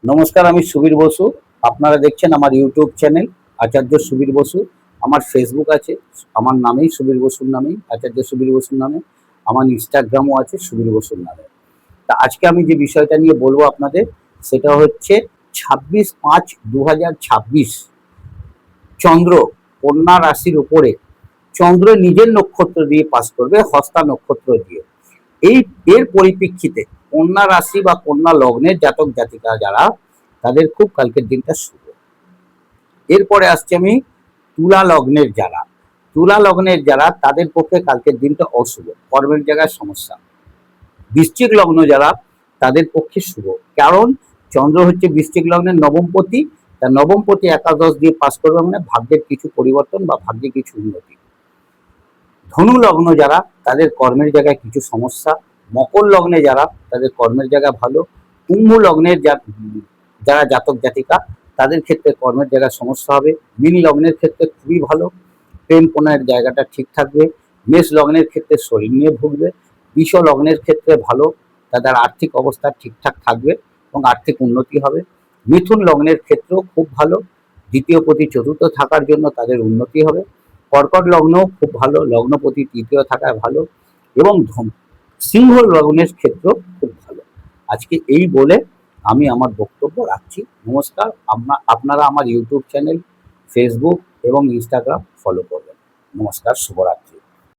নমস্কার, আমি সুবীর বসু। আপনারা দেখছেন আমার ইউটিউব চ্যানেল আচার্য সুবীর বসু। আমার ফেসবুক আছে, আমার নামেই সুবীর বসুর নামেই, আচার্য সুবীর বসুর নামে। আমার ইনস্টাগ্রামও আছে সুবীর বসুর নামে। তা আজকে আমি যে বিষয়টা নিয়ে বলবো আপনাদের, সেটা হচ্ছে 26/5/2026 চন্দ্র কন্যা রাশির উপরে চন্দ্র নিজের নক্ষত্র দিয়ে পাস করবে, হস্তা নক্ষত্র দিয়ে। এই এর পরিপ্রেক্ষিতে কন্যা রাশি বা কন্যা লগ্নের জাতক জাতিকা যারা, তাদের খুব কালকের দিনটা শুভ। এরপরে আসছে আমি তুলা লগ্নের যারা তাদের পক্ষে কালকের দিনটা অশুভ, কর্মের জায়গায় সমস্যা। বৃশ্চিক লগ্ন যারা, তাদের পক্ষে শুভ, কারণ চন্দ্র হচ্ছে বৃশ্চিক লগ্নের নবমপতি। তার নবমপতি একাদশ দিয়ে পাস করবে, মানে ভাগ্যের কিছু পরিবর্তন বা ভাগ্যে কিছু উন্নতি। ধনু লগ্ন যারা, তাদের কর্মের জায়গায় কিছু সমস্যা। মকর লগ্নে যারা, তাদের কর্মের জায়গা ভালো। কুম্ভ লগ্নের যারা জাতক জাতিকা, তাদের ক্ষেত্রে কর্মের জায়গায় সমস্যা হবে। মীন লগ্নের ক্ষেত্রে খুবই ভালো, প্রেম প্রণয়ের জায়গাটা ঠিক থাকবে। মেষ লগ্নের ক্ষেত্রে শরীর নিয়ে ভুগবে। বৃষ লগ্নের ক্ষেত্রে ভালো, তাদের আর্থিক অবস্থা ঠিকঠাক থাকবে এবং আর্থিক উন্নতি হবে। মিথুন লগ্নের ক্ষেত্রেও খুব ভালো, দ্বিতীয় প্রতি চতুর্থ থাকার জন্য তাদের উন্নতি হবে। কর্কট লগ্নও খুব ভালো, লগ্নপতি তৃতীয় থাকায় ভালো। এবং সিংহ লগ্নের ক্ষেত্র খুব ভালো। আজকে এই বলে আমি আমার বক্তব্য রাখছি। নমস্কার। আপনারা আমার ইউটিউব চ্যানেল, ফেসবুক এবং ইনস্টাগ্রাম ফলো করবেন। নমস্কার, শুভরাত্রি।